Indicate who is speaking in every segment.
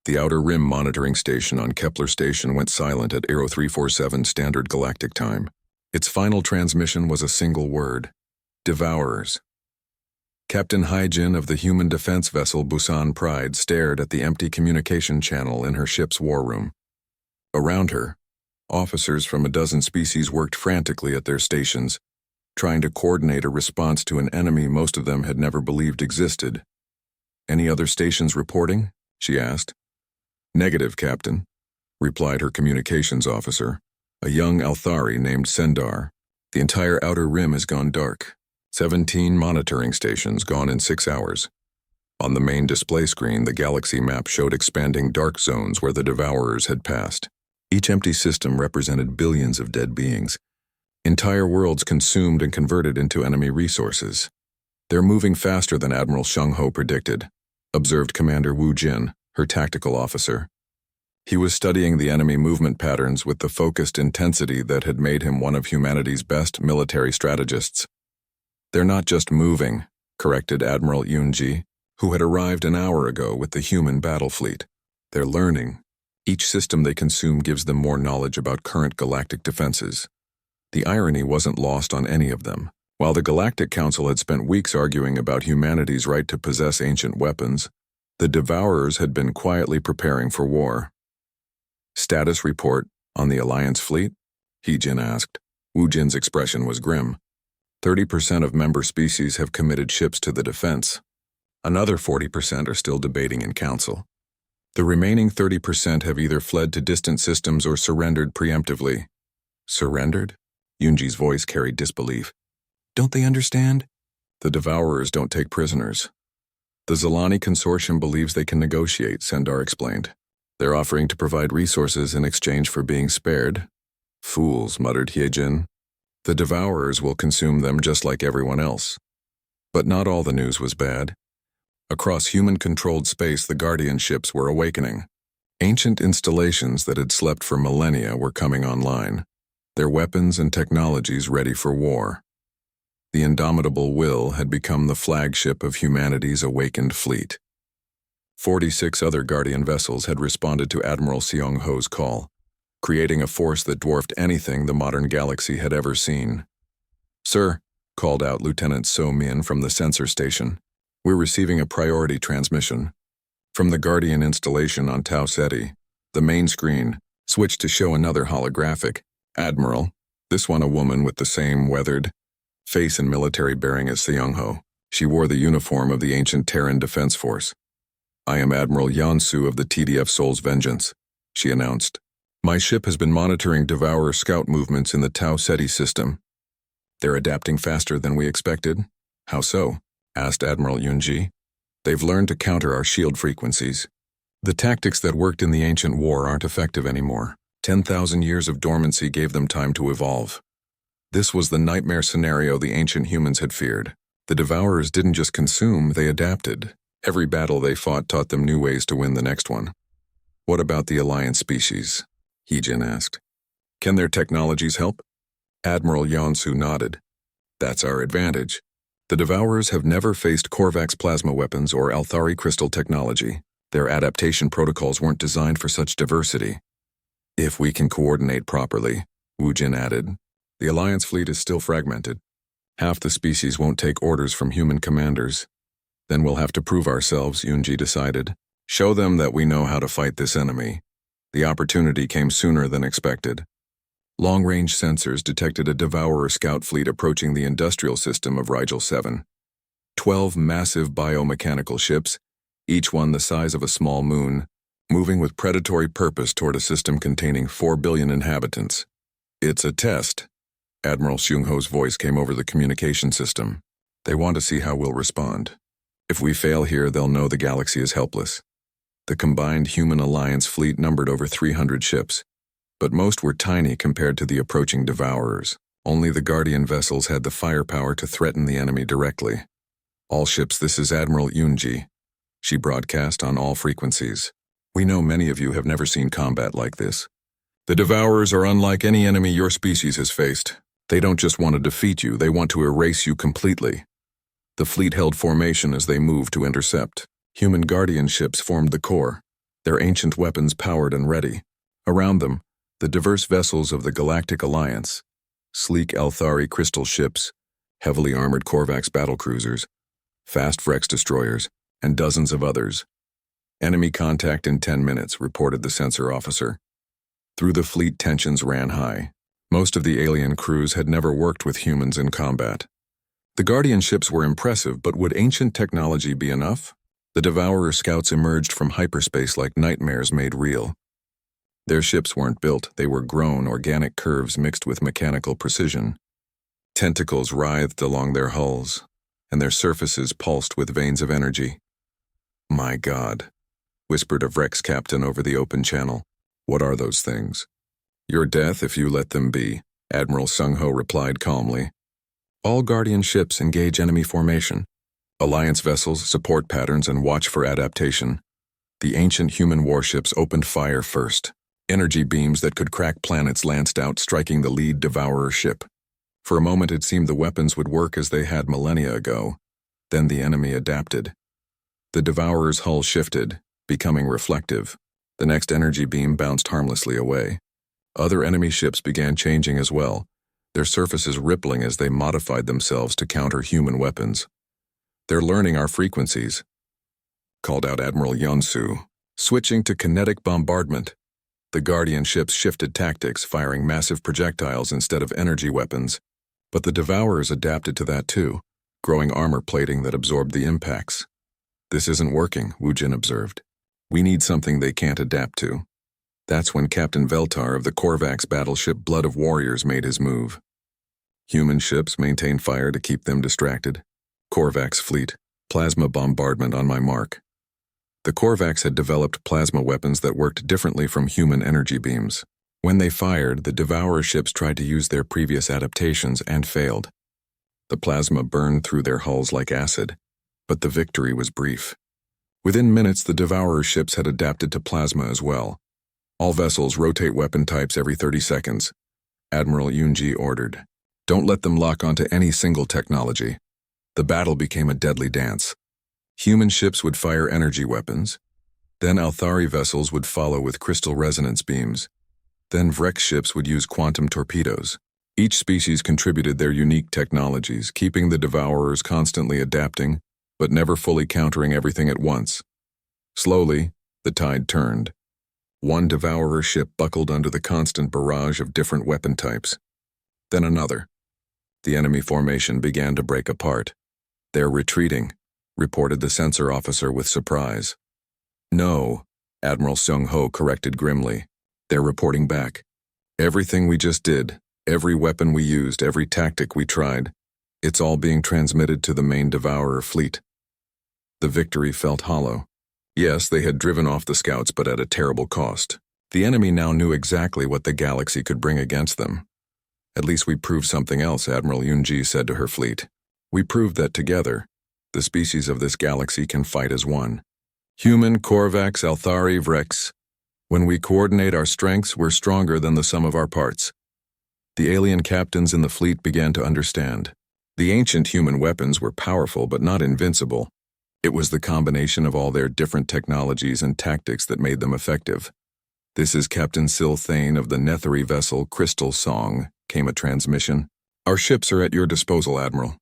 Speaker 1: The Outer Rim monitoring station on Kepler Station went silent at Aero 347 Standard Galactic Time. Its final transmission was a single word: Devourers. Captain Haijin of the human defense vessel Busan Pride stared at the empty communication channel in her ship's war room. Around her, officers from a dozen species worked frantically at their stations, trying to coordinate a response to an enemy most of them had never believed existed. "Any other stations reporting?" she asked. "Negative, Captain," replied her communications officer, a young Althari named Sendar. "The entire Outer Rim has gone dark. 17 monitoring stations gone in 6 hours. On the main display screen, the galaxy map showed expanding dark zones where the Devourers had passed. Each empty system represented billions of dead beings. Entire worlds consumed and converted into enemy resources. They're moving faster than Admiral Sheng Ho predicted," observed Commander Wu Jin, her tactical officer. He was studying the enemy movement patterns with the focused intensity that had made him one of humanity's best military strategists. "They're not just moving," corrected Admiral Yunji, who had arrived an hour ago with the human battle fleet. "They're learning. Each system they consume gives them more knowledge about current galactic defenses." The irony wasn't lost on any of them. While the Galactic Council had spent weeks arguing about humanity's right to possess ancient weapons, the Devourers had been quietly preparing for war. "Status report on the Alliance fleet?" Heejin asked. Wu Jin's expression was grim. 30% of member species have committed ships to the defense. Another 40% are still debating in Council. The remaining 30% have either fled to distant systems or surrendered preemptively. "Surrendered?" Yunji's voice carried disbelief. "Don't they understand? The Devourers don't take prisoners. The Zalani Consortium believes they can negotiate," Sendar explained. "They're offering to provide resources in exchange for being spared." "Fools," muttered Hyejin. "The Devourers will consume them just like everyone else." But not all the news was bad. Across human-controlled space, the Guardian ships were awakening. Ancient installations that had slept for millennia were coming online, their weapons and technologies ready for war. The Indomitable Will had become the flagship of humanity's awakened fleet. 46 other Guardian vessels had responded to Admiral Seong Ho's call, creating a force that dwarfed anything the modern galaxy had ever seen. "Sir," called out Lieutenant So Min from the sensor station, "we're receiving a priority transmission." From the Guardian installation on Tau Ceti, the main screen switched to show another holographic. "Admiral," this one a woman with the same weathered face and military bearing as Seong Ho. She wore the uniform of the ancient Terran Defense Force. "I am Admiral Yansu of the TDF Soul's Vengeance," she announced. "My ship has been monitoring Devourer scout movements in the Tau Ceti system. They're adapting faster than we expected." "How so?" asked Admiral Yunji. "They've learned to counter our shield frequencies. The tactics that worked in the ancient war aren't effective anymore. 10,000 years of dormancy gave them time to evolve." This was the nightmare scenario the ancient humans had feared. The Devourers didn't just consume, they adapted. Every battle they fought taught them new ways to win the next one. "What about the Alliance species?" Heejin asked. "Can their technologies help?" Admiral Yansu nodded. "That's our advantage. The Devourers have never faced Korvax plasma weapons or Althari crystal technology. Their adaptation protocols weren't designed for such diversity. If we can coordinate properly," Wu Jin added. "The Alliance fleet is still fragmented. Half the species won't take orders from human commanders. Then we'll have to prove ourselves," Yunji decided. "Show them that we know how to fight this enemy." The opportunity came sooner than expected. Long-range sensors detected a Devourer scout fleet approaching the industrial system of Rigel 7. 12 massive biomechanical ships, each one the size of a small moon, moving with predatory purpose toward a system containing 4 billion inhabitants. "It's a test." Admiral Seong Ho's voice came over the communication system. "They want to see how we'll respond. If we fail here, they'll know the galaxy is helpless." The combined human alliance fleet numbered over 300 ships, but most were tiny compared to the approaching Devourers. Only the Guardian vessels had the firepower to threaten the enemy directly. "All ships, this is Admiral Yunji," she broadcast on all frequencies. "We know many of you have never seen combat like this. The Devourers are unlike any enemy your species has faced. They don't just want to defeat you, they want to erase you completely." The fleet held formation as they moved to intercept. Human Guardian ships formed the core, their ancient weapons powered and ready. Around them, the diverse vessels of the Galactic Alliance, sleek Althari crystal ships, heavily armored Korvax battlecruisers, fast Vrex destroyers, and dozens of others. Enemy contact in 10 minutes, reported the sensor officer. Through the fleet, tensions ran high. Most of the alien crews had never worked with humans in combat. The Guardian ships were impressive, but would ancient technology be enough? The Devourer scouts emerged from hyperspace like nightmares made real. Their ships weren't built, they were grown, organic curves mixed with mechanical precision. Tentacles writhed along their hulls, and their surfaces pulsed with veins of energy. "My God," whispered a Vrex captain over the open channel. "What are those things?" "Your death if you let them be," Admiral Sung-Ho replied calmly. "All Guardian ships engage enemy formation. Alliance vessels support patterns and watch for adaptation. The ancient human warships opened fire first. Energy beams that could crack planets lanced out, striking the lead Devourer ship. For a moment it seemed the weapons would work as they had millennia ago. Then the enemy adapted. The Devourer's hull shifted, becoming reflective. The next energy beam bounced harmlessly away. Other enemy ships began changing as well, their surfaces rippling as they modified themselves to counter human weapons. "They're learning our frequencies," called out Admiral Yonsu, switching to kinetic bombardment. The Guardian ships shifted tactics, firing massive projectiles instead of energy weapons. But the Devourers adapted to that too, growing armor plating that absorbed the impacts. "This isn't working," Wu Jin observed. "We need something they can't adapt to." That's when Captain Veltar of the Korvax battleship Blood of Warriors made his move. Human ships maintain fire to keep them distracted. Korvax fleet, plasma bombardment on my mark. The Korvax had developed plasma weapons that worked differently from human energy beams. When they fired, the Devourer ships tried to use their previous adaptations and failed. The plasma burned through their hulls like acid, but the victory was brief. Within minutes, the Devourer ships had adapted to plasma as well. "All vessels rotate weapon types every 30 seconds, Admiral Yunji ordered. "Don't let them lock onto any single technology." The battle became a deadly dance. Human ships would fire energy weapons. Then Althari vessels would follow with crystal resonance beams. Then Vrex ships would use quantum torpedoes. Each species contributed their unique technologies, keeping the Devourers constantly adapting, but never fully countering everything at once. Slowly, the tide turned. One Devourer ship buckled under the constant barrage of different weapon types. Then another. The enemy formation began to break apart. "They're retreating," reported the sensor officer with surprise. "No," Admiral Sung-Ho corrected grimly. "They're reporting back. Everything we just did, every weapon we used, every tactic we tried, it's all being transmitted to the main Devourer fleet." The victory felt hollow. Yes, they had driven off the scouts, but at a terrible cost. The enemy now knew exactly what the galaxy could bring against them. "At least we proved something else," Admiral Yunji said to her fleet. "We proved that together, the species of this galaxy can fight as one. Human, Korvax, Althari, Vrex. When we coordinate our strengths, we're stronger than the sum of our parts." The alien captains in the fleet began to understand. The ancient human weapons were powerful but not invincible. It was the combination of all their different technologies and tactics that made them effective. "This is Captain Sil Thane of the Netheri vessel Crystal Song," came a transmission. "Our ships are at your disposal, Admiral.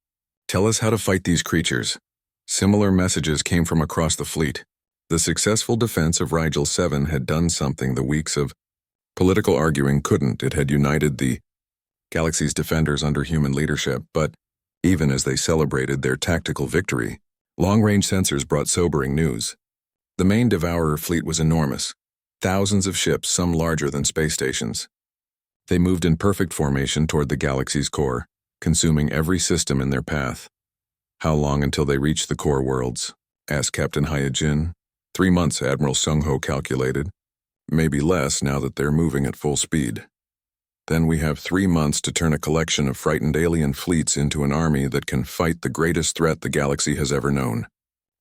Speaker 1: Tell us how to fight these creatures." Similar messages came from across the fleet. The successful defense of Rigel 7 had done something the weeks of political arguing couldn't. It had united the galaxy's defenders under human leadership, but even as they celebrated their tactical victory, long-range sensors brought sobering news. The main Devourer fleet was enormous. Thousands of ships, some larger than space stations. They moved in perfect formation toward the galaxy's core, consuming every system in their path. "How long until they reach the core worlds?" asked Captain Hyojin. 3 months, Admiral Sung-Ho calculated. "Maybe less now that they're moving at full speed. Then we have 3 months to turn a collection of frightened alien fleets into an army that can fight the greatest threat the galaxy has ever known,"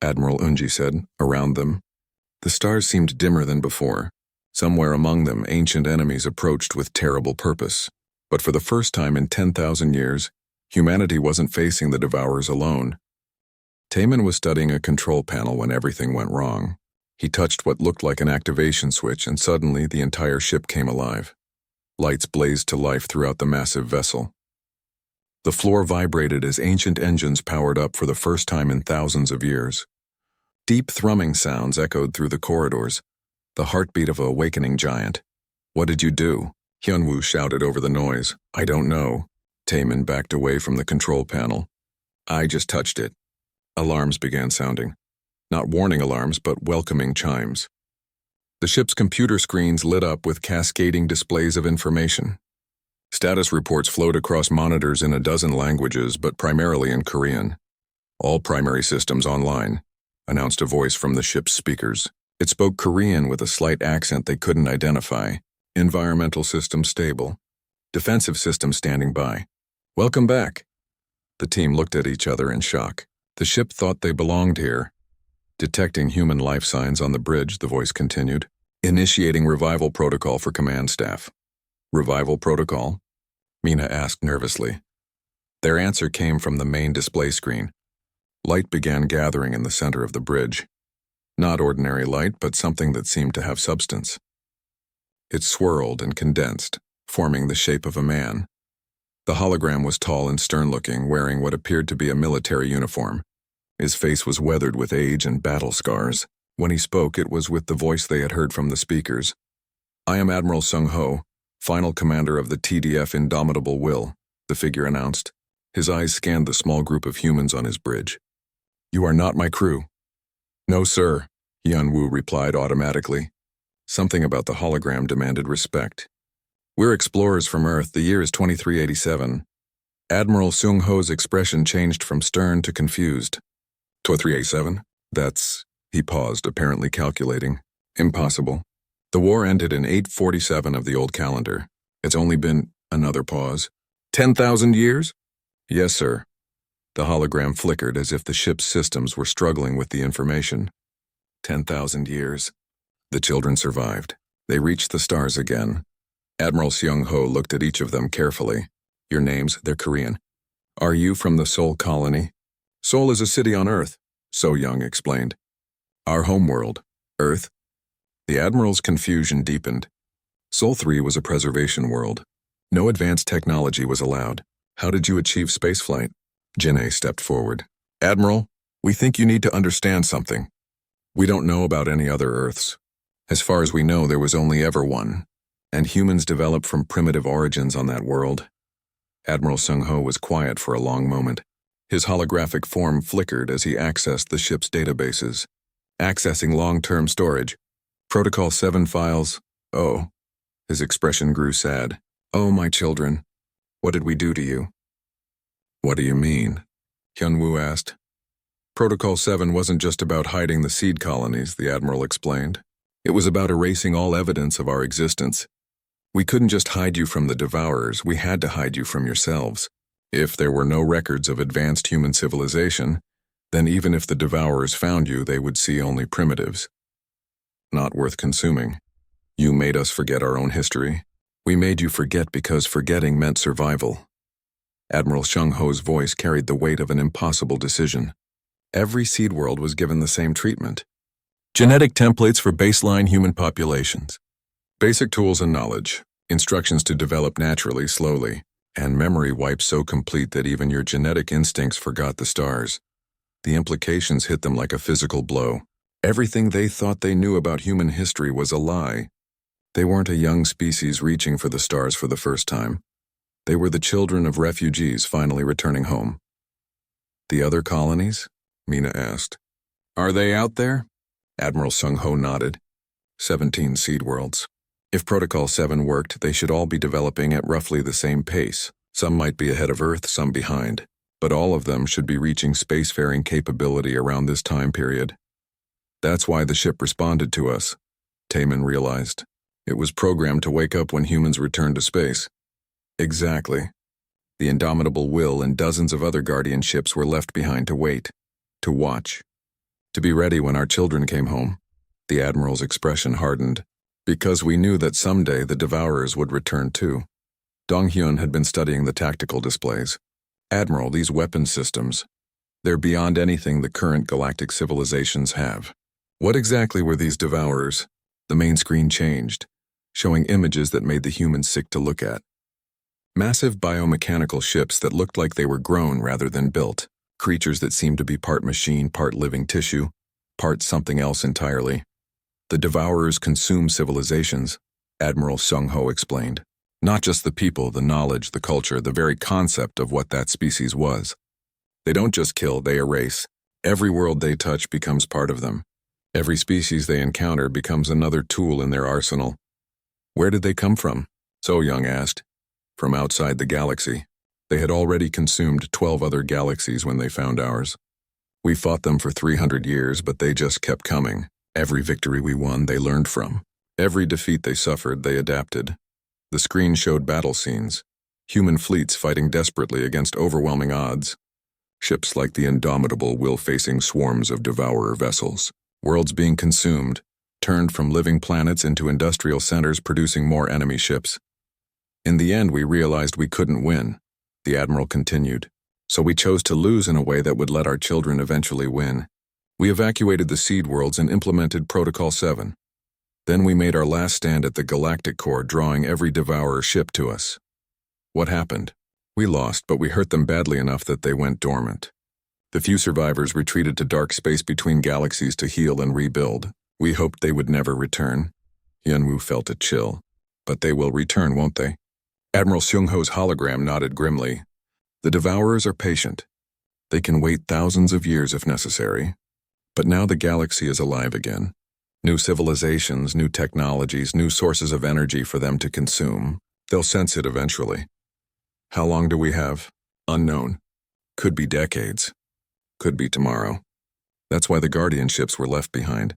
Speaker 1: Admiral Unji said. Around them, the stars seemed dimmer than before. Somewhere among them, ancient enemies approached with terrible purpose. But for the first time in 10,000 years, humanity wasn't facing the Devourers alone. Taman was studying a control panel when everything went wrong. He touched what looked like an activation switch, and suddenly the entire ship came alive. Lights blazed to life throughout the massive vessel. The floor vibrated as ancient engines powered up for the first time in thousands of years. Deep thrumming sounds echoed through the corridors, the heartbeat of an awakening giant. "What did you do?" Hyunwoo shouted over the noise. "I don't know." Taemin backed away from the control panel. "I just touched it." Alarms began sounding. Not warning alarms, but welcoming chimes. The ship's computer screens lit up with cascading displays of information. Status reports flowed across monitors in a dozen languages, but primarily in Korean. "All primary systems online," announced a voice from the ship's speakers. It spoke Korean with a slight accent they couldn't identify. "Environmental system stable. Defensive system standing by. Welcome back." The team looked at each other in shock. The ship thought they belonged here. "Detecting human life signs on the bridge," the voice continued. "Initiating revival protocol for command staff." "Revival protocol?" Mina asked nervously. Their answer came from the main display screen. Light began gathering in the center of the bridge. Not ordinary light, but something that seemed to have substance. It swirled and condensed, forming the shape of a man. The hologram was tall and stern-looking, wearing what appeared to be a military uniform. His face was weathered with age and battle scars. When he spoke, it was with the voice they had heard from the speakers. "I am Admiral Sung-ho, final commander of the TDF Indomitable Will," the figure announced. His eyes scanned the small group of humans on his bridge. "You are not my crew." "No, sir," Hyunwoo replied automatically. Something about the hologram demanded respect. "We're explorers from Earth. The year is 2387. Admiral Sung-ho's expression changed from stern to confused. 2387? That's... He paused, apparently calculating. "Impossible. The war ended in 847 of the old calendar. It's only been..." Another pause. 10,000 years? "Yes, sir." The hologram flickered as if the ship's systems were struggling with the information. 10,000 years. The children survived. They reached the stars again. Admiral Seung-ho looked at each of them carefully. "Your names, they're Korean. Are you from the Seoul colony?" "Seoul is a city on Earth," So-young explained. "Our homeworld, Earth?" The Admiral's confusion deepened. Sol 3 was a preservation world. No advanced technology was allowed. "How did you achieve spaceflight?" Jin-ae stepped forward. "Admiral, we think you need to understand something. We don't know about any other Earths. As far as we know, there was only ever one, and humans developed from primitive origins on that world." Admiral Sung-ho was quiet for a long moment. His holographic form flickered as he accessed the ship's databases. "Accessing long-term storage. Protocol 7 files. Oh." His expression grew sad. "Oh, my children. What did we do to you?" "What do you mean?" Hyunwoo asked. "Protocol 7 wasn't just about hiding the seed colonies," the Admiral explained. "It was about erasing all evidence of our existence. We couldn't just hide you from the Devourers, we had to hide you from yourselves. If there were no records of advanced human civilization, then even if the Devourers found you, they would see only primitives. Not worth consuming. You made us forget our own history. We made you forget because forgetting meant survival." Admiral Sung-ho's voice carried the weight of an impossible decision. Every seed world was given the same treatment. Genetic templates for baseline human populations. Basic tools and knowledge. Instructions to develop naturally, slowly. And memory wipes so complete that even your genetic instincts forgot the stars. The implications hit them like a physical blow. Everything they thought they knew about human history was a lie. They weren't a young species reaching for the stars for the first time. They were the children of refugees finally returning home. "The other colonies?" Mina asked. "Are they out there?" Admiral Sung-ho nodded. 17 seed worlds. If Protocol 7 worked, they should all be developing at roughly the same pace. Some might be ahead of Earth, some behind. But all of them should be reaching spacefaring capability around this time period. That's why the ship responded to us, Taemin realized. It was programmed to wake up when humans returned to space. Exactly. The Indomitable Will and dozens of other Guardian ships were left behind to wait, to watch, to be ready when our children came home. The Admiral's expression hardened. Because we knew that someday the Devourers would return too. Dong-hyun had been studying the tactical displays. "Admiral, these weapon systems, they're beyond anything the current galactic civilizations have. What exactly were these devourers? The main screen changed, showing images that made the humans sick to look at. Massive biomechanical ships that looked like they were grown rather than built. Creatures that seemed to be part machine, part living tissue, part something else entirely. The devourers consume civilizations, Admiral Sung-ho explained. Not just the people, the knowledge, the culture, the very concept of what that species was. They don't just kill, they erase. Every world they touch becomes part of them. Every species they encounter becomes another tool in their arsenal. Where did they come from? So Young asked. From outside the galaxy. They had already consumed 12 other galaxies when they found ours. We fought them for 300 years, but they just kept coming. Every victory we won, they learned from. Every defeat they suffered, they adapted. The screen showed battle scenes. Human fleets fighting desperately against overwhelming odds. Ships like the indomitable will-facing swarms of devourer vessels. Worlds being consumed, turned from living planets into industrial centers producing more enemy ships. In the end, we realized we couldn't win, the Admiral continued. So we chose to lose in a way that would let our children eventually win. We evacuated the seed worlds and implemented Protocol 7. Then we made our last stand at the Galactic Core, drawing every devourer ship to us. What happened? We lost, but we hurt them badly enough that they went dormant. The few survivors retreated to dark space between galaxies to heal and rebuild. We hoped they would never return. Hyunwoo felt a chill. But they will return, won't they? Admiral Seung-ho's hologram nodded grimly. The devourers are patient. They can wait thousands of years if necessary. But now the galaxy is alive again. New civilizations, new technologies, new sources of energy for them to consume. They'll sense it eventually. How long do we have? Unknown. Could be decades. Could be tomorrow. That's why the Guardian ships were left behind.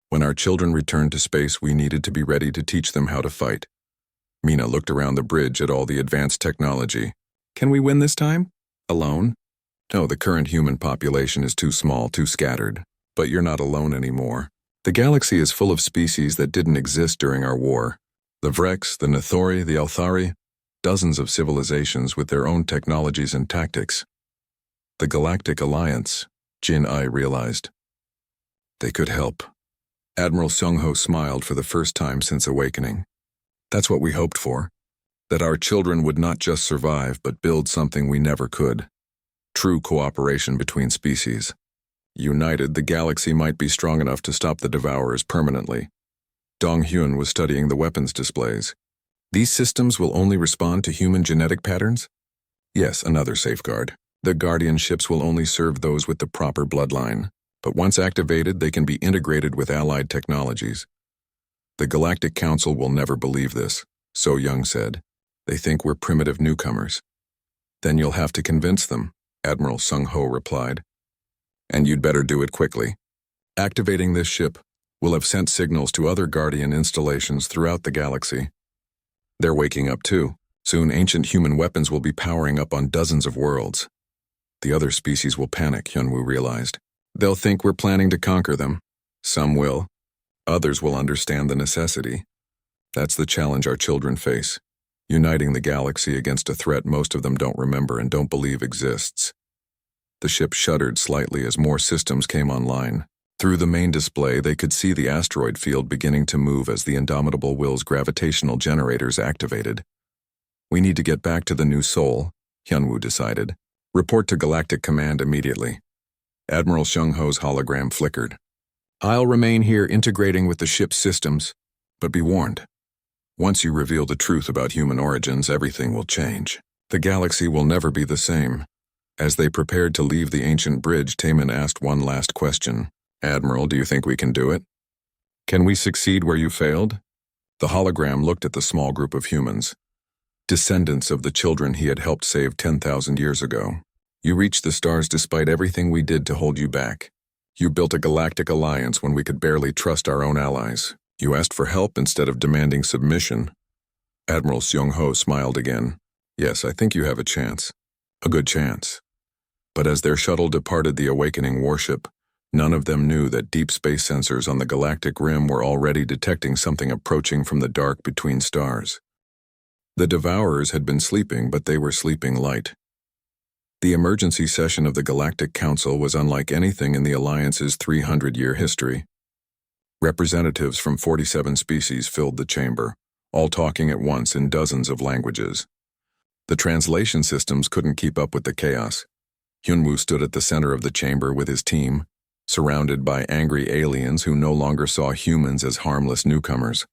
Speaker 1: When our children returned to space, we needed to be ready to teach them how to fight. Mina looked around the bridge at all the advanced technology. Can we win this time? Alone? No, the current human population is too small, too scattered. But you're not alone anymore. The galaxy is full of species that didn't exist during our war. The Vrex, the Nithori, the Althari, dozens of civilizations with their own technologies and tactics. The Galactic Alliance, Jin-I realized. They could help. Admiral Seung-ho smiled for the first time since awakening. That's what we hoped for. That our children would not just survive, but build something we never could. True cooperation between species. United, the galaxy might be strong enough to stop the devourers permanently. Dong-hyun was studying the weapons displays. These systems will only respond to human genetic patterns? Yes, another safeguard. The Guardian ships will only serve those with the proper bloodline, but once activated, they can be integrated with allied technologies. The Galactic Council will never believe this, So Young said. They think we're primitive newcomers. Then you'll have to convince them, Admiral Sung-ho replied. And you'd better do it quickly. Activating this ship will have sent signals to other Guardian installations throughout the galaxy. They're waking up too. Soon ancient human weapons will be powering up on dozens of worlds. The other species will panic, Hyunwoo realized. They'll think we're planning to conquer them. Some will. Others will understand the necessity. That's the challenge our children face. Uniting the galaxy against a threat most of them don't remember and don't believe exists. The ship shuddered slightly as more systems came online. Through the main display, they could see the asteroid field beginning to move as the Indomitable Will's gravitational generators activated. We need to get back to the New Sol, Hyunwoo decided. Report to Galactic Command immediately. Admiral Seung-ho's hologram flickered. I'll remain here integrating with the ship's systems, but be warned. Once you reveal the truth about human origins, everything will change. The galaxy will never be the same. As they prepared to leave the ancient bridge, Taemin asked one last question. Admiral, do you think we can do it? Can we succeed where you failed? The hologram looked at the small group of humans. Descendants of the children he had helped save 10,000 years ago. You reached the stars despite everything we did to hold you back. You built a galactic alliance when we could barely trust our own allies. You asked for help instead of demanding submission. Admiral Seung-ho smiled again. Yes, I think you have a chance. A good chance. But as their shuttle departed the awakening warship, none of them knew that deep space sensors on the galactic rim were already detecting something approaching from the dark between stars. The Devourers had been sleeping, but they were sleeping light. The emergency session of the Galactic Council was unlike anything in the Alliance's 300-year history. Representatives from 47 species filled the chamber, all talking at once in dozens of languages. The translation systems couldn't keep up with the chaos. Hyunwoo stood at the center of the chamber with his team, surrounded by angry aliens who no longer saw humans as harmless newcomers.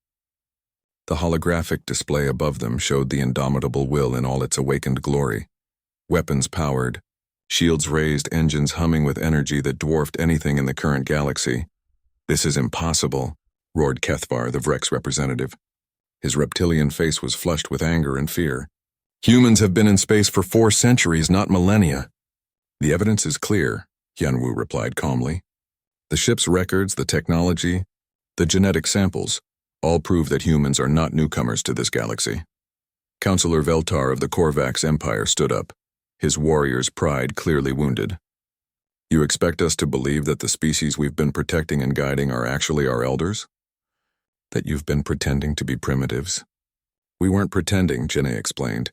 Speaker 1: The holographic display above them showed the indomitable will in all its awakened glory. Weapons powered, shields raised, engines humming with energy that dwarfed anything in the current galaxy. "This is impossible," roared Kethvar, the Vrex representative. His reptilian face was flushed with anger and fear. "Humans have been in space for 4 centuries, not millennia." "The evidence is clear," Hyunwoo replied calmly. "The ship's records, the technology, the genetic samples, all prove that humans are not newcomers to this galaxy." Councillor Veltar of the Korvax Empire stood up, his warrior's pride clearly wounded. "You expect us to believe that the species we've been protecting and guiding are actually our elders? That you've been pretending to be primitives?" "We weren't pretending," Janae explained.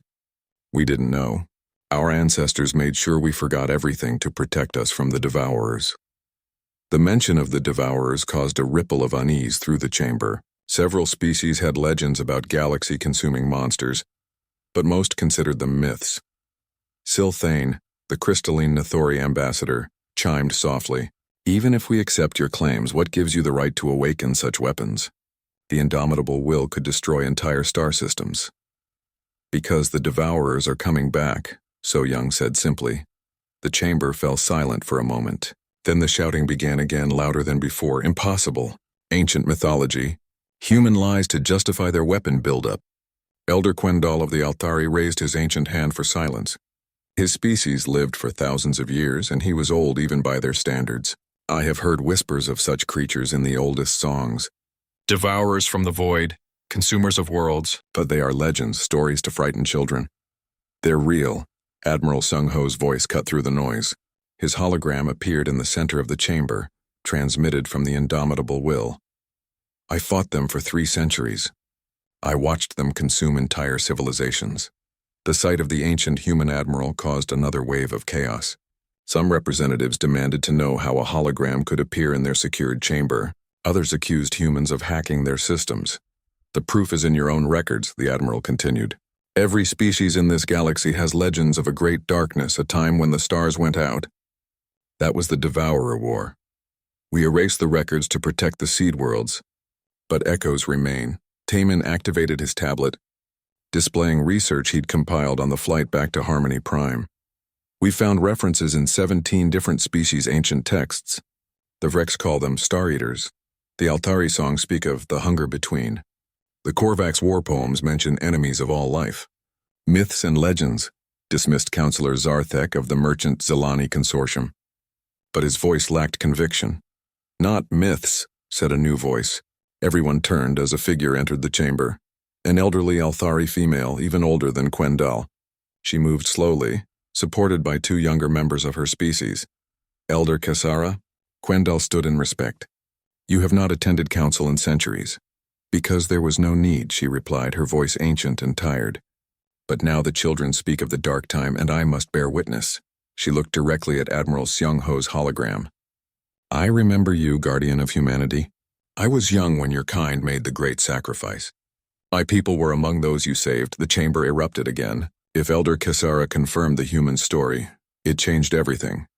Speaker 1: "We didn't know. Our ancestors made sure we forgot everything to protect us from the Devourers." The mention of the Devourers caused a ripple of unease through the chamber. Several species had legends about galaxy-consuming monsters, but most considered them myths. Silthane, the crystalline Nathori ambassador, chimed softly. "Even if we accept your claims, what gives you the right to awaken such weapons? The indomitable will could destroy entire star systems." "Because the Devourers are coming back," So Young said simply. The chamber fell silent for a moment. Then the shouting began again, louder than before. "Impossible. Ancient mythology. Human lies to justify their weapon buildup." Elder Quendal of the Althari raised his ancient hand for silence. His species lived for thousands of years, and he was old even by their standards. "I have heard whispers of such creatures in the oldest songs. Devourers from the void, consumers of worlds, but they are legends, stories to frighten children. They're real." Admiral Sung-ho's voice cut through the noise. His hologram appeared in the center of the chamber, transmitted from the indomitable will. "I fought them for 3 centuries. I watched them consume entire civilizations." The sight of the ancient human admiral caused another wave of chaos. Some representatives demanded to know how a hologram could appear in their secured chamber. Others accused humans of hacking their systems. "The proof is in your own records," the admiral continued. "Every species in this galaxy has legends of a great darkness, a time when the stars went out. That was the Devourer War. We erased the records to protect the seed worlds, but echoes remain." Taman activated his tablet, displaying research he'd compiled on the flight back to Harmony Prime. "We found references in 17 different species' ancient texts. The Vrex call them Star Eaters. The Altari songs speak of the hunger between. The Korvax war poems mention enemies of all life. Myths and legends," dismissed Councillor Zarthek of the Merchant Zelani Consortium. But his voice lacked conviction. "Not myths," said a new voice. Everyone turned as a figure entered the chamber. An elderly Althari female, even older than Quendal. She moved slowly, supported by 2 younger members of her species. "Elder Kasara?" Quendal stood in respect. "You have not attended council in centuries." "Because there was no need," she replied, her voice ancient and tired. "But now the children speak of the dark time, and I must bear witness." She looked directly at Admiral Seung-ho's hologram. "I remember you, guardian of humanity. I was young when your kind made the great sacrifice. My people were among those you saved." The chamber erupted again. If Elder Kisara confirmed the human story, it changed everything.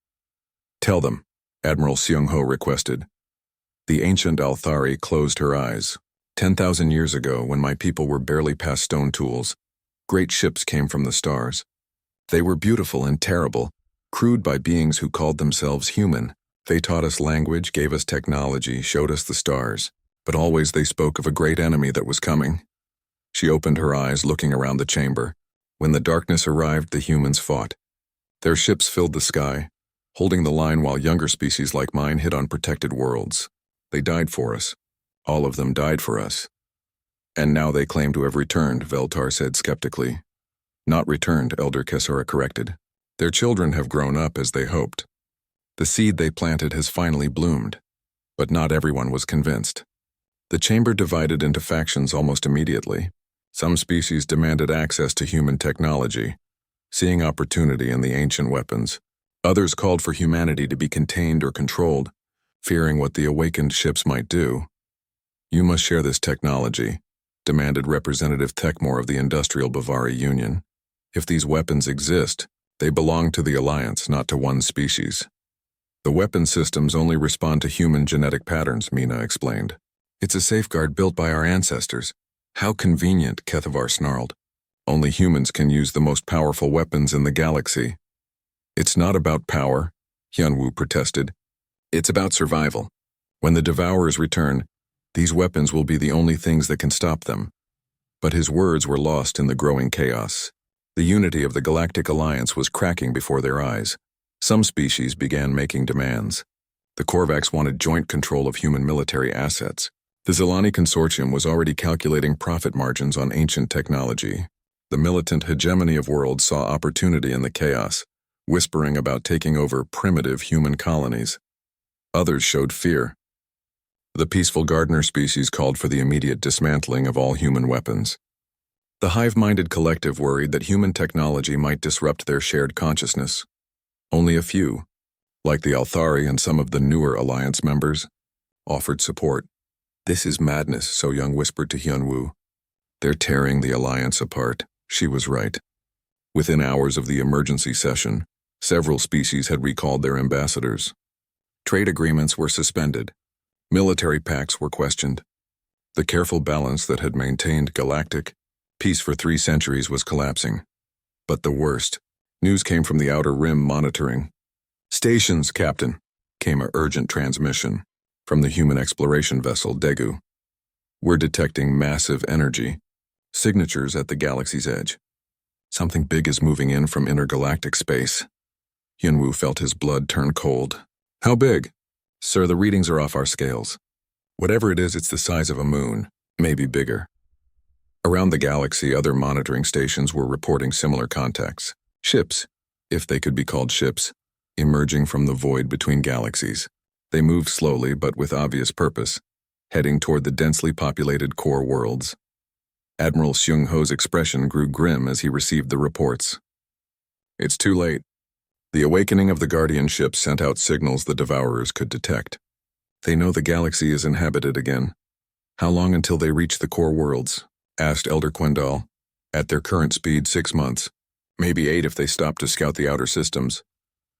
Speaker 1: "Tell them," Admiral Seung-ho requested. The ancient Althari closed her eyes. 10,000 years ago, when my people were barely past stone tools, great ships came from the stars. They were beautiful and terrible, crewed by beings who called themselves human. They taught us language, gave us technology, showed us the stars, but always they spoke of a great enemy that was coming. She opened her eyes, looking around the chamber. When the darkness arrived, the humans fought. Their ships filled the sky, holding the line while younger species like mine hid on protected worlds. They died for us. All of them died for us. "And now they claim to have returned," Veltar said skeptically. "Not returned," Elder Kessora corrected. "Their children have grown up as they hoped. The seed they planted has finally bloomed." But not everyone was convinced. The chamber divided into factions almost immediately. Some species demanded access to human technology, seeing opportunity in the ancient weapons. Others called for humanity to be contained or controlled, fearing what the awakened ships might do. You must share this technology, demanded Representative Techmore of the Industrial Bavaria Union. If these weapons exist, they belong to the Alliance, not to one species. The weapon systems only respond to human genetic patterns, Mina explained. It's a safeguard built by our ancestors. How convenient, Kethavar snarled. Only humans can use the most powerful weapons in the galaxy. It's not about power, Hyunwoo protested. It's about survival. When the Devourers return, these weapons will be the only things that can stop them. But his words were lost in the growing chaos. The unity of the Galactic Alliance was cracking before their eyes. Some species began making demands. The Korvax wanted joint control of human military assets. The Zilani Consortium was already calculating profit margins on ancient technology. The militant hegemony of worlds saw opportunity in the chaos, whispering about taking over primitive human colonies. Others showed fear. The peaceful gardener species called for the immediate dismantling of all human weapons. The hive-minded collective worried that human technology might disrupt their shared consciousness. Only a few, like the Althari and some of the newer Alliance members, offered support. This is madness, So Young whispered to Hyunwoo. They're tearing the Alliance apart. She was right. Within hours of the emergency session, several species had recalled their ambassadors. Trade agreements were suspended. Military pacts were questioned. The careful balance that had maintained galactic peace for 3 centuries was collapsing. But the worst, news came from the Outer Rim monitoring. Stations, Captain, came an urgent transmission from the human exploration vessel Daegu. We're detecting massive energy signatures at the galaxy's edge. Something big is moving in from intergalactic space. Hyunwoo felt his blood turn cold. How big? Sir, the readings are off our scales. Whatever it is, it's the size of a moon, maybe bigger. Around the galaxy, other monitoring stations were reporting similar contacts. Ships, if they could be called ships, emerging from the void between galaxies. They moved slowly but with obvious purpose, heading toward the densely populated core worlds. Admiral Seung-ho's expression grew grim as he received the reports. It's too late. The awakening of the Guardian ships sent out signals the Devourers could detect. They know the galaxy is inhabited again. How long until they reach the core worlds? Asked Elder Quendal. At their current speed, 6 months. Maybe 8 if they stop to scout the outer systems.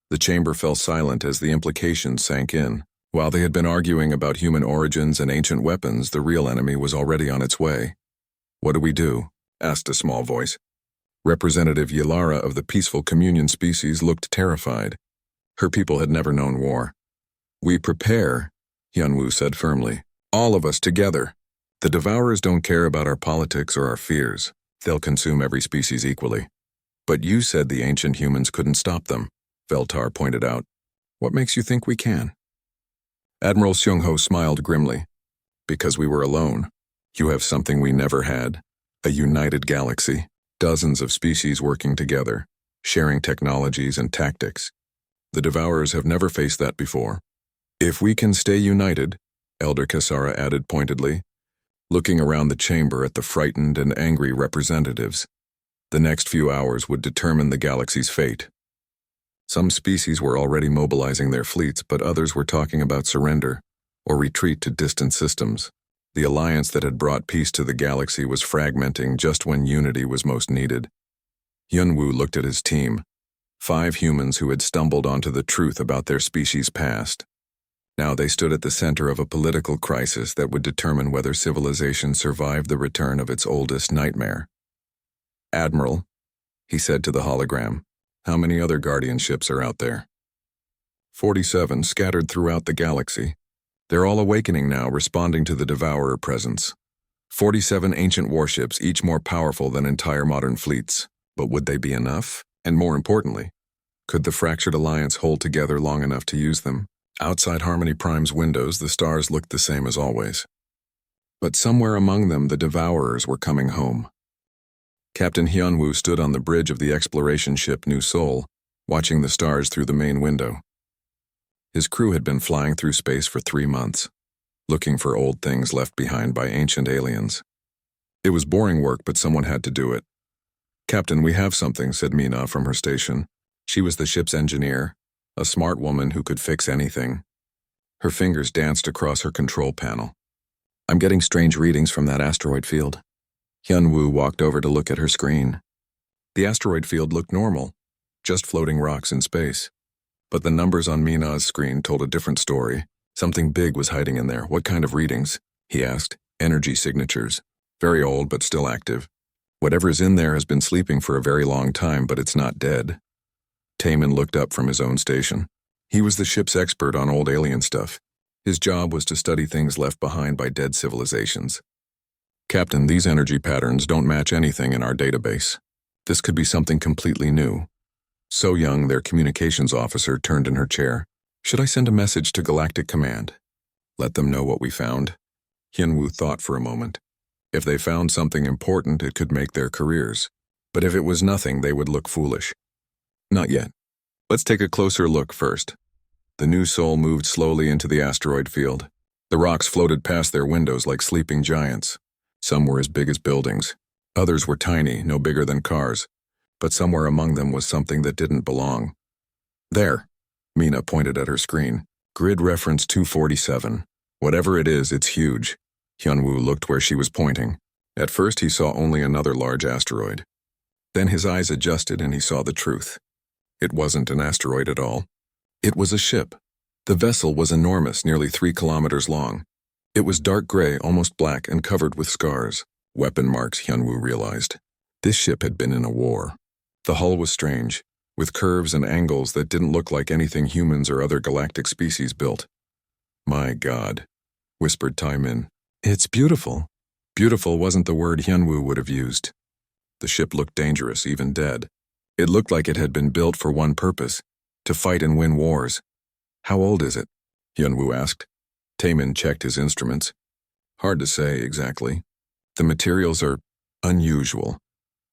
Speaker 1: The chamber fell silent as the implications sank in. While they had been arguing about human origins and ancient weapons, the real enemy was already on its way. What do we do? Asked a small voice. Representative Yalara of the peaceful communion species looked terrified. Her people had never known war. We prepare, Hyunwoo said firmly. All of us together. The Devourers don't care about our politics or our fears. They'll consume every species equally. But you said the ancient humans couldn't stop them, Veltar pointed out. What makes you think we can? Admiral Seung-ho smiled grimly. Because we were alone. You have something we never had. A united galaxy. Dozens of species working together, sharing technologies and tactics. The Devourers have never faced that before. If we can stay united, Elder Kasara added pointedly, looking around the chamber at the frightened and angry representatives. The next few hours would determine the galaxy's fate. Some species were already mobilizing their fleets, but others were talking about surrender or retreat to distant systems. The alliance that had brought peace to the galaxy was fragmenting just when unity was most needed. Hyunwoo looked at his team, 5 humans who had stumbled onto the truth about their species' past. Now they stood at the center of a political crisis that would determine whether civilization survived the return of its oldest nightmare. Admiral, he said to the hologram, how many other Guardian ships are out there? 47 scattered throughout the galaxy. They're all awakening now, responding to the Devourer presence. 47 ancient warships, each more powerful than entire modern fleets. But would they be enough? And more importantly, could the fractured alliance hold together long enough to use them? Outside Harmony Prime's windows, the stars looked the same as always. But somewhere among them, the Devourers were coming home. Captain Hyunwoo stood on the bridge of the exploration ship New Seoul, watching the stars through the main window. His crew had been flying through space for 3 months, looking for old things left behind by ancient aliens. It was boring work, but someone had to do it. Captain, we have something, said Mina from her station. She was the ship's engineer, a smart woman who could fix anything. Her fingers danced across her control panel. I'm getting strange readings from that asteroid field. Hyun-woo walked over to look at her screen. The asteroid field looked normal, just floating rocks in space. But the numbers on Mina's screen told a different story. Something big was hiding in there. What kind of readings? He asked. Energy signatures. Very old, but still active. Whatever's in there has been sleeping for a very long time, but it's not dead. Taemin looked up from his own station. He was the ship's expert on old alien stuff. His job was to study things left behind by dead civilizations. Captain, these energy patterns don't match anything in our database. This could be something completely new. So Young, their communications officer, turned in her chair. Should I send a message to Galactic Command? Let them know what we found? Hyun-woo thought for a moment. If they found something important, it could make their careers. But if it was nothing, they would look foolish. Not yet. Let's take a closer look first. The new soul moved slowly into the asteroid field. The rocks floated past their windows like sleeping giants. Some were as big as buildings. Others were tiny, no bigger than cars. But somewhere among them was something that didn't belong. There. Mina pointed at her screen. Grid reference 247. Whatever it is, it's huge. Hyun-woo looked where she was pointing. At first he saw only another large asteroid. Then his eyes adjusted and he saw the truth. It wasn't an asteroid at all. It was a ship. The vessel was enormous, nearly 3 kilometers long. It was dark gray, almost black, and covered with scars. Weapon marks, Hyun-woo realized. This ship had been in a war. The hull was strange, with curves and angles that didn't look like anything humans or other galactic species built. My God, whispered Taemin. It's beautiful. Beautiful wasn't the word Hyun-woo would have used. The ship looked dangerous, even dead. It looked like it had been built for one purpose, to fight and win wars. How old is it? Hyun-woo asked. Taemin checked his instruments. Hard to say exactly. The materials are unusual,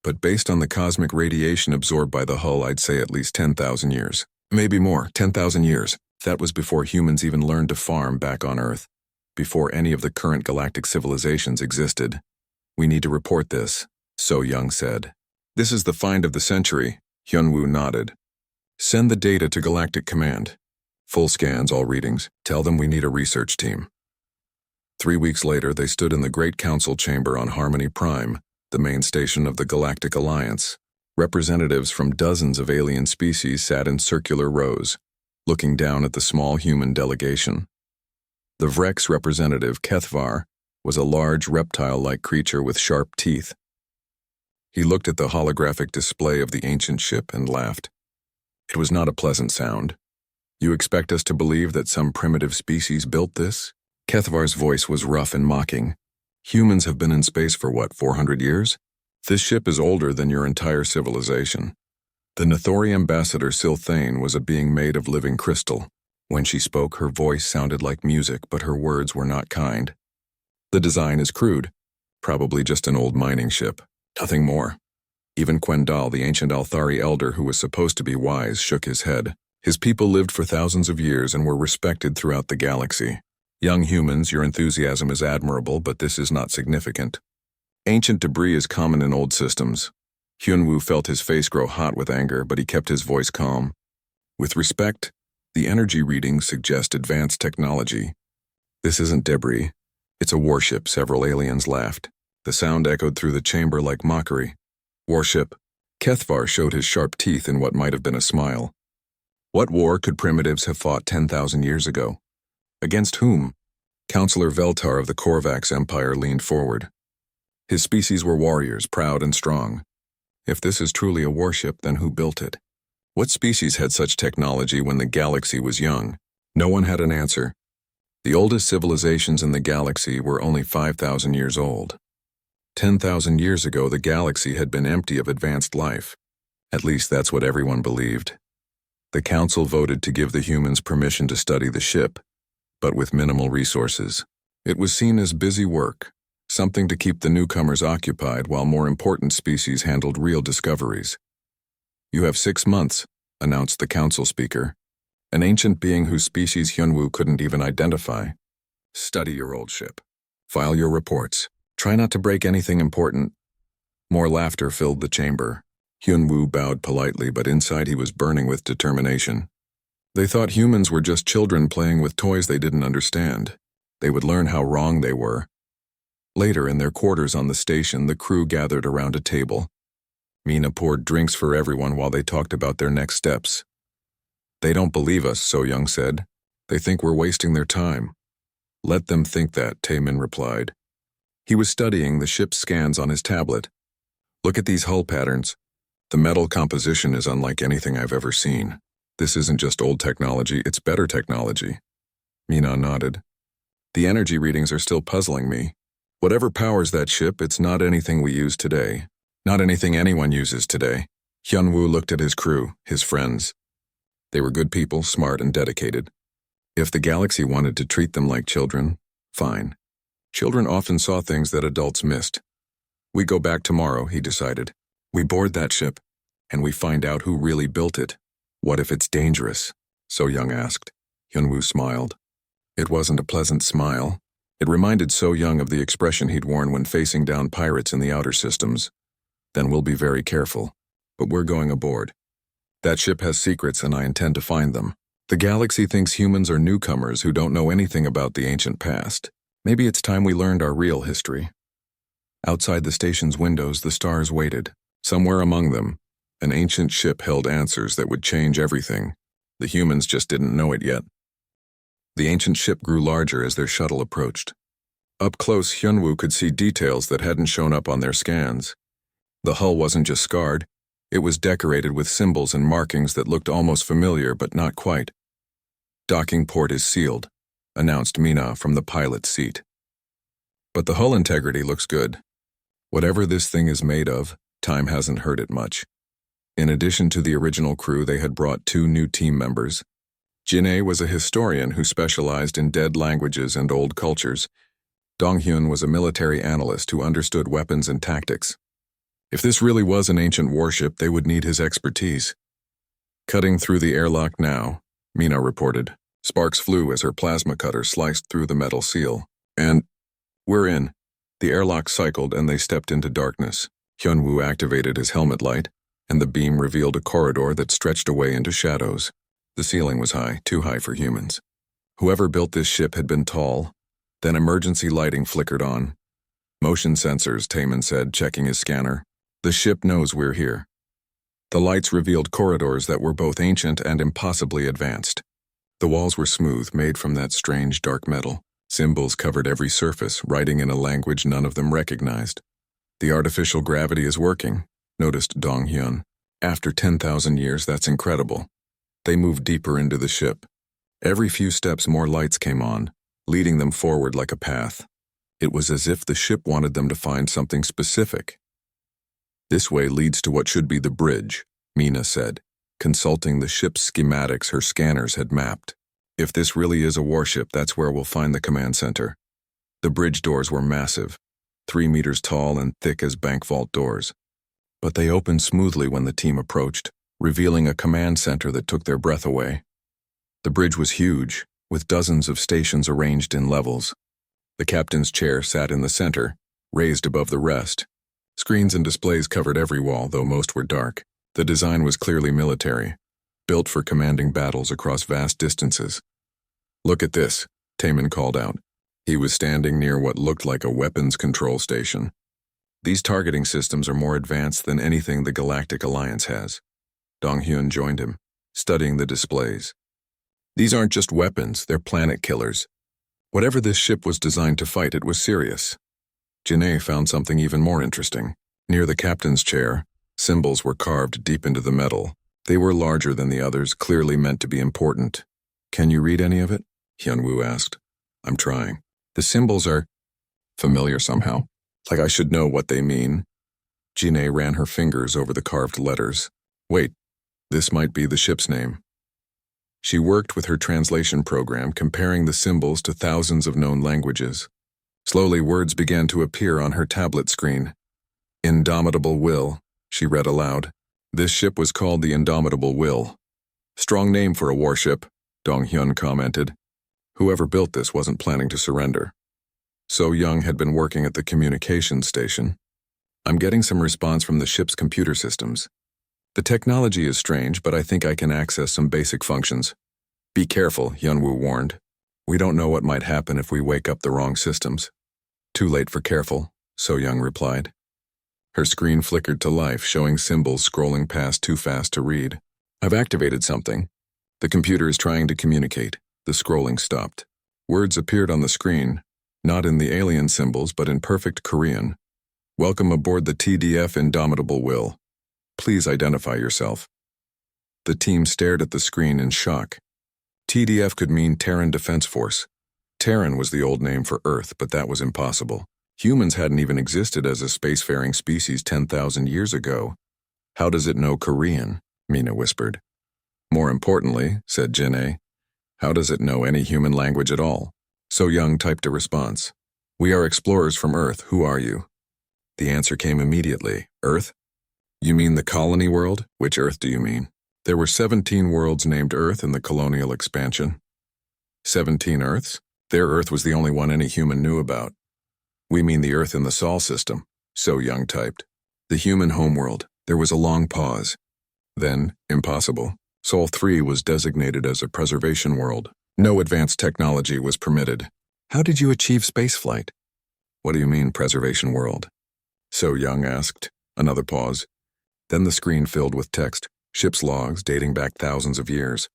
Speaker 1: but based on the cosmic radiation absorbed by the hull, I'd say at least 10,000 years. Maybe more, 10,000 years. That was before humans even learned to farm back on Earth, before any of the current galactic civilizations existed. We need to report this, So Young said. This is the find of the century, Hyun-woo nodded. Send the data to Galactic Command. Full scans, all readings. Tell them we need a research team. 3 weeks later, they stood in the Great Council chamber on Harmony Prime, the main station of the Galactic Alliance. Representatives from dozens of alien species sat in circular rows, looking down at the small human delegation. The Vrex representative, Kethvar, was a large reptile-like creature with sharp teeth. He looked at the holographic display of the ancient ship and laughed. It was not a pleasant sound. You expect us to believe that some primitive species built this? Kethvar's voice was rough and mocking. Humans have been in space for what, 400 years? This ship is older than your entire civilization. The Nethori ambassador Silthane was a being made of living crystal. When she spoke, her voice sounded like music, but her words were not kind. The design is crude, probably just an old mining ship. Nothing more. Even Quendal, the ancient Althari elder who was supposed to be wise, shook his head. His people lived for thousands of years and were respected throughout the galaxy. Young humans, your enthusiasm is admirable, but this is not significant. Ancient debris is common in old systems. Hyun-woo felt his face grow hot with anger, but he kept his voice calm. With respect, the energy readings suggest advanced technology. This isn't debris. It's a warship, several aliens laughed. The sound echoed through the chamber like mockery. Warship. Kethvar showed his sharp teeth in what might have been a smile. What war could primitives have fought 10,000 years ago? Against whom? Counselor Veltar of the Korvax Empire leaned forward. His species were warriors, proud and strong. If this is truly a warship, then who built it? What species had such technology when the galaxy was young? No one had an answer. The oldest civilizations in the galaxy were only 5,000 years old. 10,000 years ago, the galaxy had been empty of advanced life. At least that's what everyone believed. The council voted to give the humans permission to study the ship, but with minimal resources. It was seen as busy work, something to keep the newcomers occupied while more important species handled real discoveries. You have 6 months, announced the council speaker, an ancient being whose species Hyun-woo couldn't even identify. Study your old ship. File your reports. Try not to break anything important. More laughter filled the chamber. Hyun-woo bowed politely, but inside he was burning with determination. They thought humans were just children playing with toys they didn't understand. They would learn how wrong they were, Later, in their quarters on the station, the crew gathered around a table. Mina poured drinks for everyone while they talked about their next steps. "They don't believe us," So Young said. "They think we're wasting their time." "Let them think that," Taemin replied. He was studying the ship's scans on his tablet. "Look at these hull patterns. The metal composition is unlike anything I've ever seen. This isn't just old technology, it's better technology." Mina nodded. "The energy readings are still puzzling me. Whatever powers that ship, it's not anything we use today. Not anything anyone uses today." Hyunwoo looked at his crew, his friends. They were good people, smart and dedicated. If the galaxy wanted to treat them like children, fine. Children often saw things that adults missed. "We go back tomorrow," he decided. "We board that ship, and we find out who really built it. What if it's dangerous?" So Young asked. Hyunwoo smiled. It wasn't a pleasant smile. It reminded So Young of the expression he'd worn when facing down pirates in the outer systems. "Then we'll be very careful. But we're going aboard. That ship has secrets and I intend to find them. The galaxy thinks humans are newcomers who don't know anything about the ancient past. Maybe it's time we learned our real history." Outside the station's windows, the stars waited. Somewhere among them, an ancient ship held answers that would change everything. The humans just didn't know it yet. The ancient ship grew larger as their shuttle approached. Up close, Hyunwoo could see details that hadn't shown up on their scans. The hull wasn't just scarred, it was decorated with symbols and markings that looked almost familiar, but not quite. "Docking port is sealed," announced Mina from the pilot's seat. "But the hull integrity looks good. Whatever this thing is made of, time hasn't hurt it much." In addition to the original crew, they had brought 2 new team members. Jin-ae was a historian who specialized in dead languages and old cultures. Dong-hyun was a military analyst who understood weapons and tactics. If this really was an ancient warship, they would need his expertise. "Cutting through the airlock now," Mina reported. Sparks flew as her plasma cutter sliced through the metal seal. "And we're in." The airlock cycled and they stepped into darkness. Hyunwoo activated his helmet light, and the beam revealed a corridor that stretched away into shadows. The ceiling was high, too high for humans. Whoever built this ship had been tall. Then emergency lighting flickered on. "Motion sensors," Taemin said, checking his scanner. "The ship knows we're here." The lights revealed corridors that were both ancient and impossibly advanced. The walls were smooth, made from that strange dark metal. Symbols covered every surface, writing in a language none of them recognized. "The artificial gravity is working," noticed Dong-hyun. "After 10,000 years, that's incredible." They moved deeper into the ship. Every few steps more lights came on, leading them forward like a path. It was as if the ship wanted them to find something specific. "This way leads to what should be the bridge," Mina said, consulting the ship's schematics her scanners had mapped. "If this really is a warship, that's where we'll find the command center." The bridge doors were massive, 3 meters tall and thick as bank vault doors. But they opened smoothly when the team approached, revealing a command center that took their breath away. The bridge was huge, with dozens of stations arranged in levels. The captain's chair sat in the center, raised above the rest. Screens and displays covered every wall, though most were dark. The design was clearly military, built for commanding battles across vast distances. "Look at this," Taemin called out. He was standing near what looked like a weapons control station. "These targeting systems are more advanced than anything the Galactic Alliance has." Dong-hyun joined him, studying the displays. "These aren't just weapons, they're planet killers. Whatever this ship was designed to fight, it was serious." Jin-ae found something even more interesting. Near the captain's chair, symbols were carved deep into the metal. They were larger than the others, clearly meant to be important. "Can you read any of it?" Hyunwoo asked. "I'm trying. The symbols are familiar somehow, like I should know what they mean." Jin-ae ran her fingers over the carved letters. "Wait, this might be the ship's name." She worked with her translation program, comparing the symbols to thousands of known languages. Slowly, words began to appear on her tablet screen. "Indomitable Will," she read aloud. This ship was called the Indomitable Will. "Strong name for a warship," Dong-hyun commented. Whoever built this wasn't planning to surrender. So Young had been working at the communications station. "I'm getting some response from the ship's computer systems. The technology is strange, but I think I can access some basic functions." "Be careful," Hyunwoo warned. "We don't know what might happen if we wake up the wrong systems." Too late for careful, So Young replied. Her screen flickered to life, showing symbols scrolling past too fast to read. I've activated something. The computer is trying to communicate. The scrolling stopped. Words appeared on the screen, not in the alien symbols, but in perfect Korean. Welcome aboard the TDF Indomitable Will. Please identify yourself. The team stared at the screen in shock. TDF could mean Terran Defense Force. Terran was the old name for Earth, but that was impossible. Humans hadn't even existed as a spacefaring species 10,000 years ago. How does it know Korean? Mina whispered. More importantly, said Jin-A, how does it know any human language at all? So Young typed a response. We are explorers from Earth. Who are you? The answer came immediately. Earth? You mean the colony world? Which Earth do you mean? There were 17 worlds named Earth in the colonial expansion. 17 Earths? Their Earth was the only one any human knew about. We mean the Earth in the Sol system, So Young typed. The human homeworld. There was a long pause. Then, impossible. Sol 3 was designated as a preservation world. No advanced technology was permitted. How did you achieve spaceflight? What do you mean, preservation world? So Young asked. Another pause. Then the screen filled with text, ship's logs dating back thousands of years.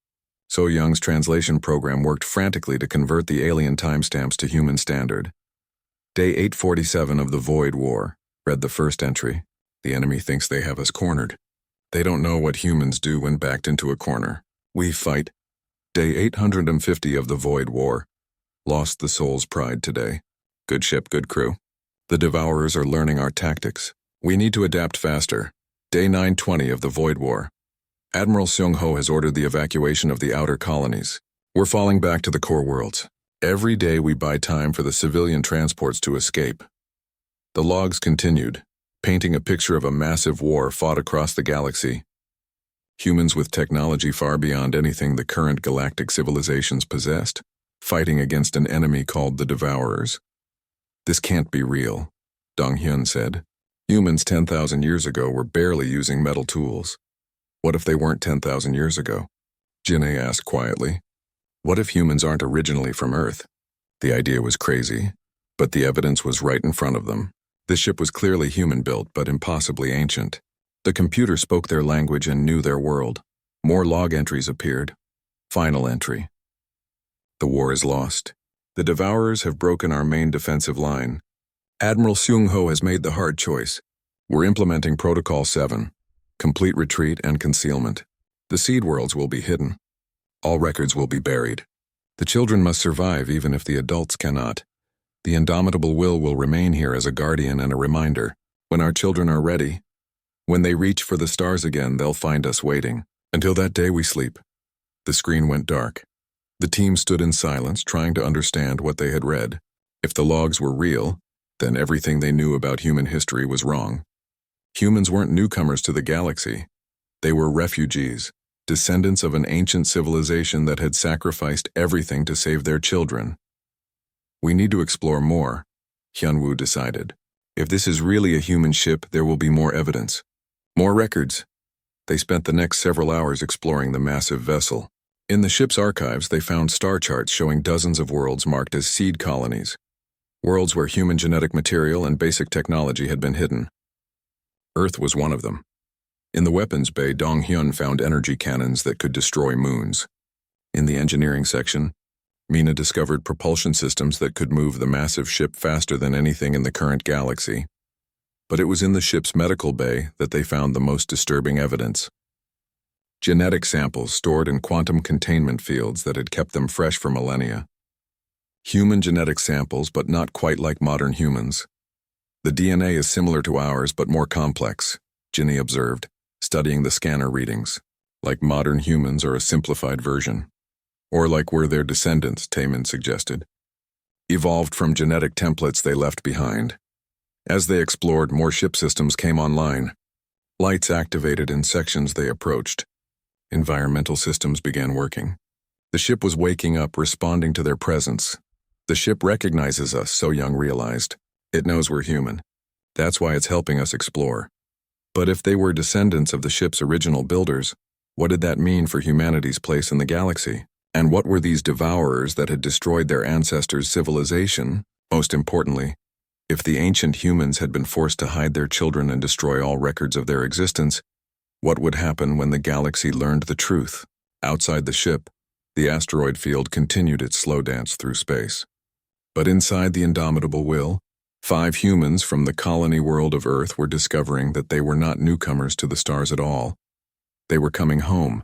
Speaker 1: So Young's translation program worked frantically to convert the alien timestamps to human standard. Day 847 of the Void War, read the first entry. The enemy thinks they have us cornered. They don't know what humans do when backed into a corner. We fight. Day 850 of the Void War. Lost the soul's pride today. Good ship, good crew. The Devourers are learning our tactics. We need to adapt faster. Day 920 of the Void War. Admiral Seung-ho has ordered the evacuation of the outer colonies. We're falling back to the core worlds. Every day we buy time for the civilian transports to escape. The logs continued, painting a picture of a massive war fought across the galaxy. Humans with technology far beyond anything the current galactic civilizations possessed, fighting against an enemy called the Devourers. This can't be real, Dong-hyun said. Humans 10,000 years ago were barely using metal tools. What if they weren't 10,000 years ago? Jin-A asked quietly. What if humans aren't originally from Earth? The idea was crazy, but the evidence was right in front of them. The ship was clearly human-built, but impossibly ancient. The computer spoke their language and knew their world. More log entries appeared. Final entry. The war is lost. The Devourers have broken our main defensive line. Admiral Seung-ho has made the hard choice. We're implementing Protocol 7. Complete retreat and concealment. The seed worlds will be hidden. All records will be buried. The children must survive even if the adults cannot. The indomitable will remain here as a guardian and a reminder. When our children are ready, when they reach for the stars again, they'll find us waiting. Until that day we sleep. The screen went dark. The team stood in silence, trying to understand what they had read. If the logs were real, then everything they knew about human history was wrong. Humans weren't newcomers to the galaxy. They were refugees, descendants of an ancient civilization that had sacrificed everything to save their children. We need to explore more, Hyunwoo decided. If this is really a human ship, there will be more evidence. More records. They spent the next several hours exploring the massive vessel. In the ship's archives, they found star charts showing dozens of worlds marked as seed colonies. Worlds where human genetic material and basic technology had been hidden. Earth was one of them. In the weapons bay, Dong-hyun found energy cannons that could destroy moons. In the engineering section, Mina discovered propulsion systems that could move the massive ship faster than anything in the current galaxy. But it was in the ship's medical bay that they found the most disturbing evidence. Genetic samples stored in quantum containment fields that had kept them fresh for millennia. Human genetic samples, but not quite like modern humans. The DNA is similar to ours, but more complex, Ginny observed, studying the scanner readings. Like modern humans or a simplified version. Or like we're their descendants, Taemin suggested. Evolved from genetic templates they left behind. As they explored, more ship systems came online. Lights activated in sections they approached. Environmental systems began working. The ship was waking up, responding to their presence. The ship recognizes us, So Young realized. It knows we're human. That's why it's helping us explore. But if they were descendants of the ship's original builders, what did that mean for humanity's place in the galaxy? And what were these devourers that had destroyed their ancestors' civilization? Most importantly, If the ancient humans had been forced to hide their children and destroy all records of their existence, what would happen when the galaxy learned the truth? Outside the ship, the asteroid field continued its slow dance through space. But inside the indomitable will, 5 humans from the colony world of Earth were discovering that they were not newcomers to the stars at all. They were coming home,